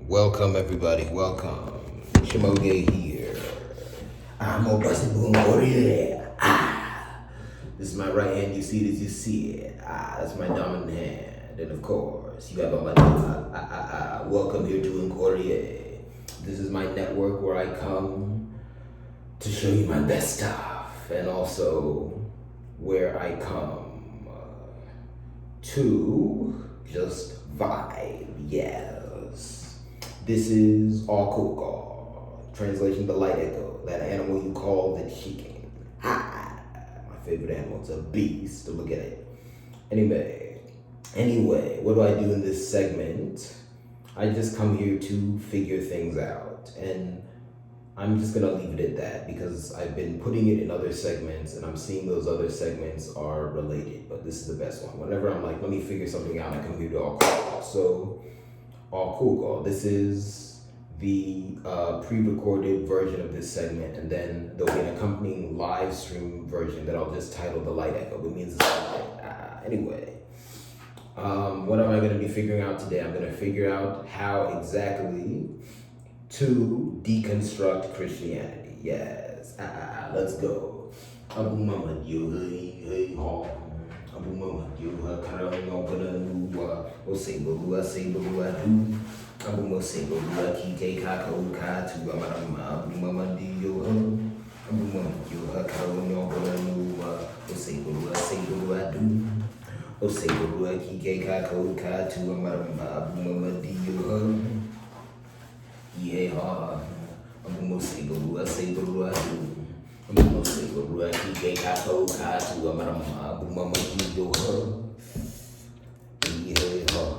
Welcome everybody, welcome. CHIMAOGE here. I'm a busted boom warrior. This is my right hand, you see it as you see it. That's my dominant hand. And of course, you got my welcome here to Incorrier. This is my network where I come to show you my best stuff. And also where I come to just vibe, yes. This is Okuko, translation the light echo, that animal you call the chicken. My favorite animal, it's a beast to look at it. Anyway, what do I do in this segment? I just come here to figure things out, and I'm just gonna leave it at that because I've been putting it in other segments and I'm seeing those other segments are related, but this is the best one. Whenever I'm like, let me figure something out, I come here to Okuko. So, Okuko, this is the pre-recorded version of this segment, and then there'll be an accompanying live stream version that I'll just title The Light Echo. It means it's light. Anyway, what am I gonna be figuring out today? I'm gonna figure out how exactly to deconstruct Christianity. Yes. Let's go. Abu Mama, you hey ho. Abu Mama, you karang no bananu. O say balua do. Abu Mo say balua kike kako ka tu amarama. Abu Mama di yo ho. Abu Mama, you karang no bananu. O say balua do. O say balua kike kako ka tu amarama. Abu Mama di yo ho. Yeah, I'm gonna say Barua, do. I'm gonna say Barua, Kike, Kako, Katu, Amarama, Bumama, Kido, yeah,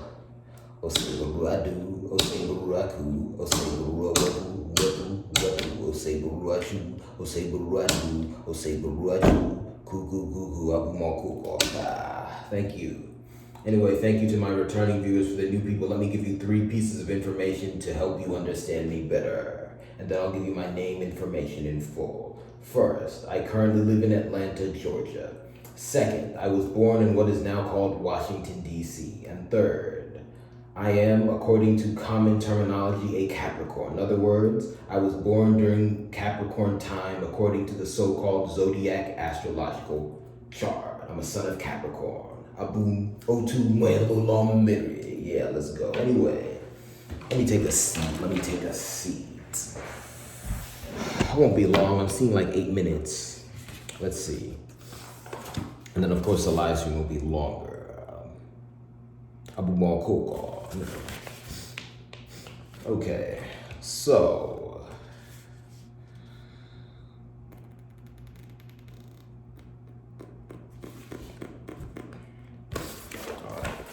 O say Barua, do, O say Barua, ku, O say Barua, watu, O say Barua, chu, O say Barua, do, O say Barua, chu, ku, Abumoko. Thank you. Anyway, thank you to my returning viewers. For the new people, let me give you 3 pieces of information to help you understand me better. And then I'll give you my name information in full. First, I currently live in Atlanta, Georgia. Second, I was born in what is now called Washington, D.C. And third, I am, according to common terminology, a Capricorn. In other words, I was born during Capricorn time according to the so-called zodiac astrological chart. I'm a son of Capricorn. Abu Otu Muelo Lomiri. Yeah, let's go. Anyway, let me take a seat. I won't be long. I'm seeing like 8 minutes. Let's see. And then, of course, the live stream will be longer. Abu Malkoko. Okay, so.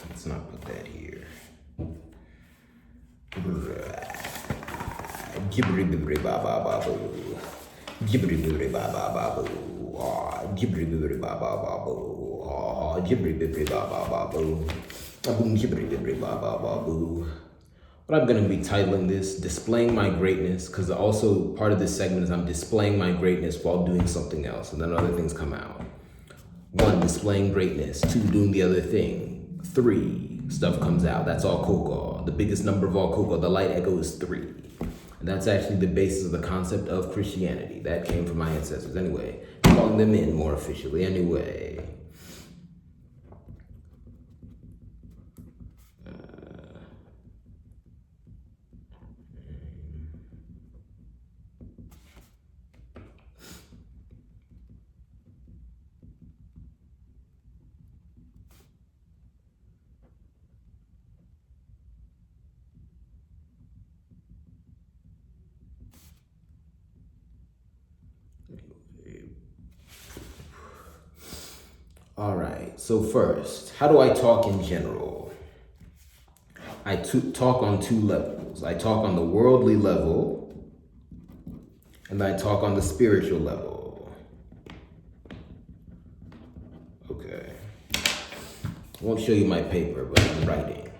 Let's not put that here. Gibberi bibberi ba ba ba boo. Gibberi bibberi ba ba ba boo. Gibberi bibberi ba ba ba boo. Gibberi bibberi ba ba ba boo. Boom gibberi bibberi ba ba ba boo. But I'm gonna be titling this "Displaying My Greatness" because also part of this segment is I'm displaying my greatness while doing something else, and then other things come out. 1, displaying greatness. 2, doing the other thing. 3, stuff comes out. That's all Okuko. The biggest number of all Okuko, the light echo, is 3. And that's actually the basis of the concept of Christianity. That came from my ancestors. Anyway, calling them in more officially. Anyway. All right, so first, how do I talk in general? I talk on 2 levels. I talk on the worldly level, and I talk on the spiritual level. Okay. I won't show you my paper, but I'm writing.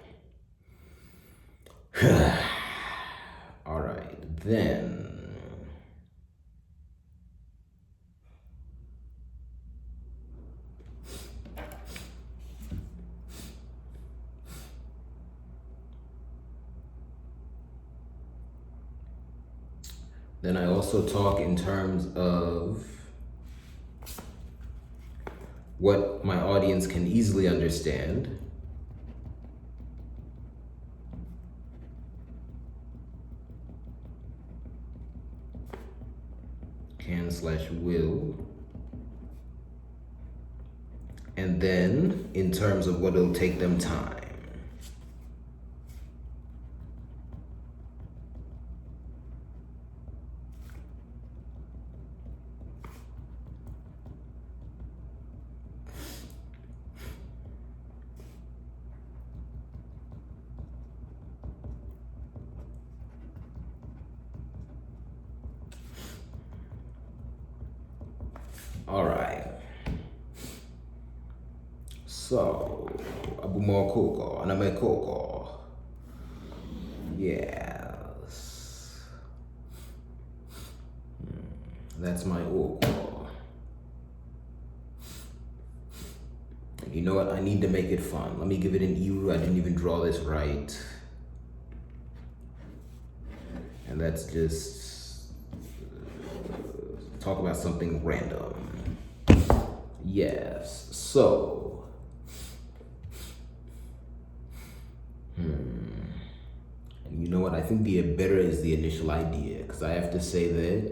All right, then. Then I also talk in terms of what my audience can easily understand. Can/will. And then in terms of what it'll take them time. All right. So, Okuko, Okoko. Yes. That's my Okuko. And you know what? I need to make it fun. Let me give it an Iru. I didn't even draw this right. And that's just talk about something random. Yes, so, and you know what, I think the better is the initial idea, because I have to say that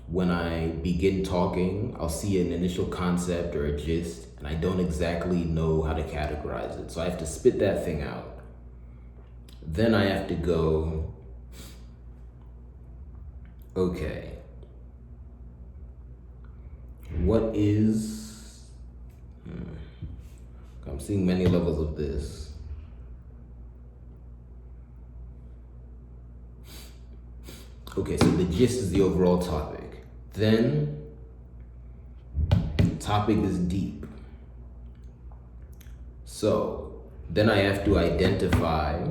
when I begin talking, I'll see an initial concept or a gist, and I don't exactly know how to categorize it, so I have to spit that thing out. Then I have to go, okay, what is, I'm seeing many levels of this. Okay, so the gist is the overall topic. Then, the topic is deep. So, then I have to identify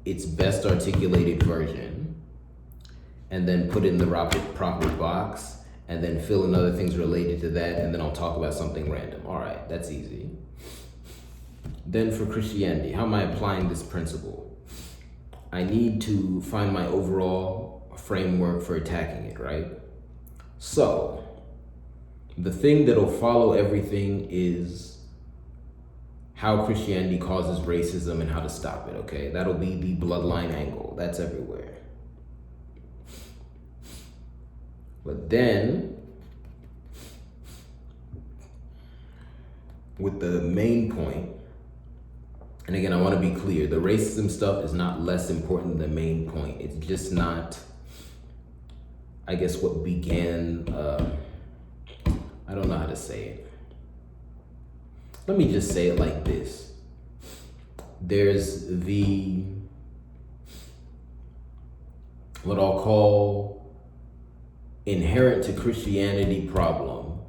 its best articulated version, and then put it in the proper box, and then fill in other things related to that, and then I'll talk about something random. All right, that's easy. Then for Christianity, how am I applying this principle? I need to find my overall framework for attacking it, right? So, the thing that'll follow everything is how Christianity causes racism and how to stop it, okay? That'll be the bloodline angle. That's everywhere. But then, with the main point, and again, I want to be clear, the racism stuff is not less important than the main point. It's just not, I guess, what began, I don't know how to say it. Let me just say it like this. There's the, what I'll call inherent to Christianity problem,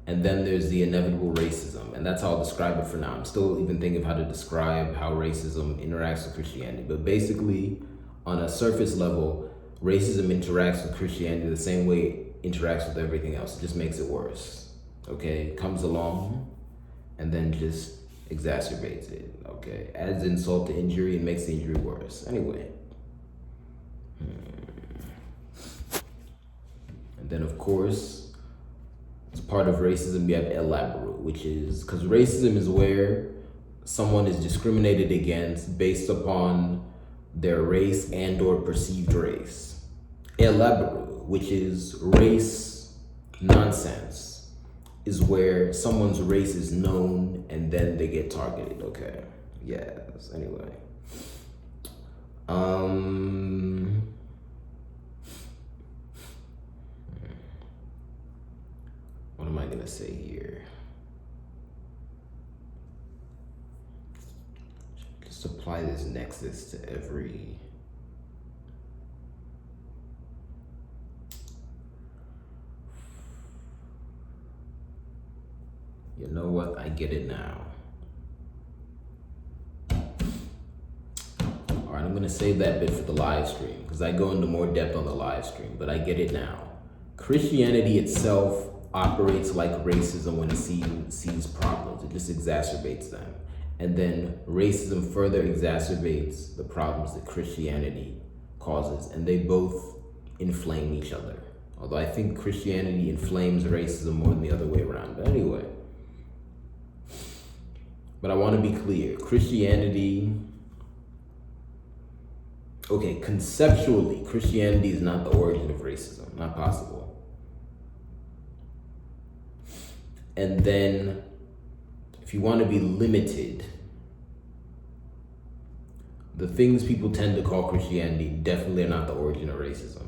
and then there's the inevitable racism, and that's how I'll describe it for now. I'm still even thinking of how to describe how racism interacts with Christianity, but basically, on a surface level, racism interacts with Christianity the same way it interacts with everything else. It just makes it worse, okay? It comes along, and then just exacerbates it, okay? Adds insult to injury and makes the injury worse. Anyway. And then, of course, as part of racism, we have elaborate, which is, because racism is where someone is discriminated against based upon their race and or perceived race. Elaborate, which is race nonsense, is where someone's race is known and then they get targeted, okay? Yes, anyway. What am I gonna say here? Just apply this nexus to every. You know what? I get it now. All right, I'm gonna save that bit for the live stream because I go into more depth on the live stream, but I get it now. Christianity itself operates like racism when it sees problems. It just exacerbates them. And then racism further exacerbates the problems that Christianity causes. And they both inflame each other. Although I think Christianity inflames racism more than the other way around. But anyway. But I want to be clear. Christianity, okay, conceptually, Christianity is not the origin of racism. Not possible. And then, if you want to be limited, the things people tend to call Christianity definitely are not the origin of racism.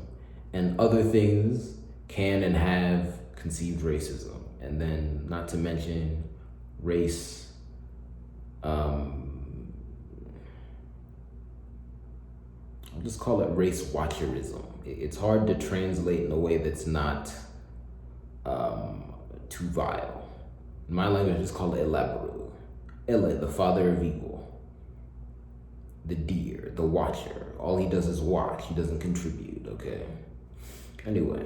And other things can and have conceived racism. And then, not to mention race, I'll just call it race watcherism. It's hard to translate in a way that's not too vile. In my language, it's called elaboru. Ele, the father of evil. The deer, the watcher. All he does is watch. He doesn't contribute, okay? Anyway.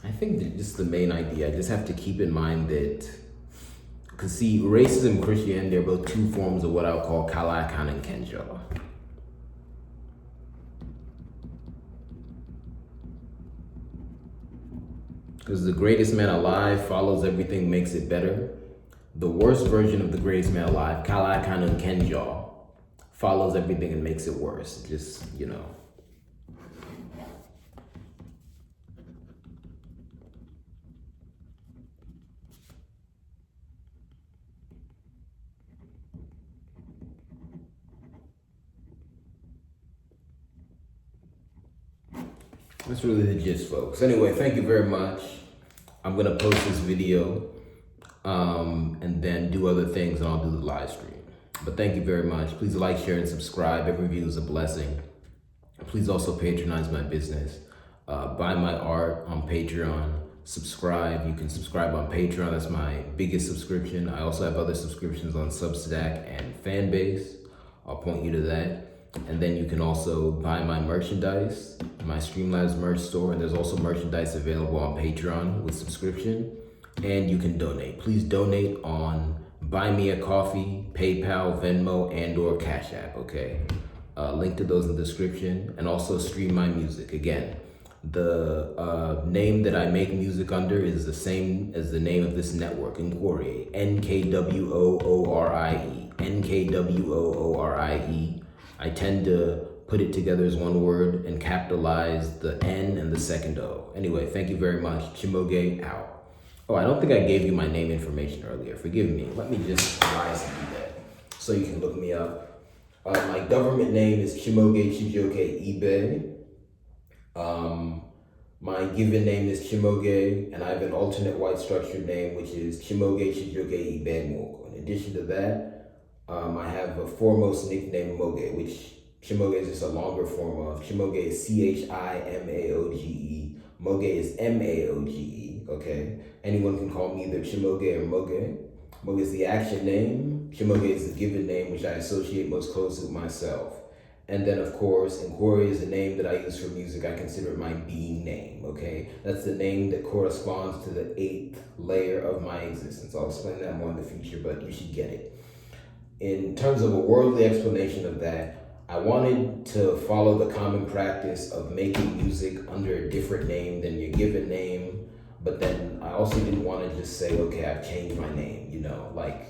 I think that just the main idea, I just have to keep in mind that, because see, racism and Christianity are both two forms of what I'll call Kalakan and Kenjo. Because the greatest man alive follows everything, makes it better. The worst version of the greatest man alive, Kalakan and Kenjo, follows everything and makes it worse. Just, you know. That's really the gist, folks. Anyway, thank you very much. I'm gonna post this video and then do other things, and I'll do the live stream. But thank you very much. Please like, share, and subscribe. Every view is a blessing. Please also patronize my business. Buy my art on Patreon. Subscribe. You can subscribe on Patreon. That's my biggest subscription. I also have other subscriptions on Substack and Fanbase. I'll point you to that. And then you can also buy my merchandise, my Streamlabs merch store, and there's also merchandise available on Patreon with subscription. And you can donate. Please donate on Buy Me a Coffee, PayPal, Venmo, and or Cash App, okay? Link to those in the description. And also stream my music. Again, the name that I make music under is the same as the name of this network, Nkworie, Nkworie, Nkworie. I tend to put it together as one word and capitalize the N and the second O. Anyway, thank you very much. CHIMAOGE out. Oh, I don't think I gave you my name information earlier. Forgive me. Let me just rise and do that so you can look me up. My government name is CHIMAOGE Aka. My given name is CHIMAOGE, and I have an alternate white structured name, which is CHIMAOGE Aka. In addition to that, I have a foremost nickname, Moge, which CHIMAOGE is just a longer form of. CHIMAOGE is CHIMAOGE. Moge is MAOGE, okay? Anyone can call me either CHIMAOGE or Moge. Moge is the action name. CHIMAOGE is the given name, which I associate most closely with myself. And then, of course, Nkworie is the name that I use for music. I consider it my being name, okay? That's the name that corresponds to the 8th layer of my existence. I'll explain that more in the future, but you should get it. In terms of a worldly explanation of that, I wanted to follow the common practice of making music under a different name than your given name, but then I also didn't want to just say, okay, I've changed my name, you know, like,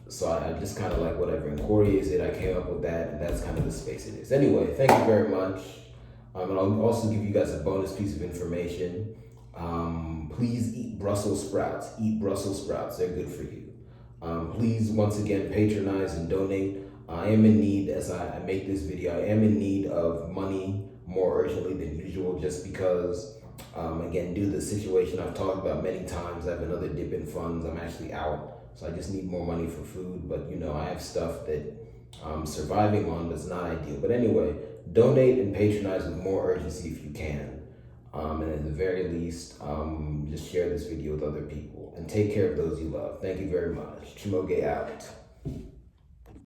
so I just kind of like, whatever, Nkworie is it, I came up with that, and that's kind of the space it is. Anyway, thank you very much. And I'll also give you guys a bonus piece of information. Please eat Brussels sprouts. Eat Brussels sprouts, they're good for you. Please, once again, patronize and donate. I am in need, as I make this video, I am in need of money more urgently than usual, just because, again, due to the situation I've talked about many times, I have another dip in funds, I'm actually out, so I just need more money for food, but you know, I have stuff that I'm surviving on that's not ideal. But anyway, donate and patronize with more urgency if you can. And at the very least, just share this video with other people and take care of those you love. Thank you very much. CHIMAOGE out.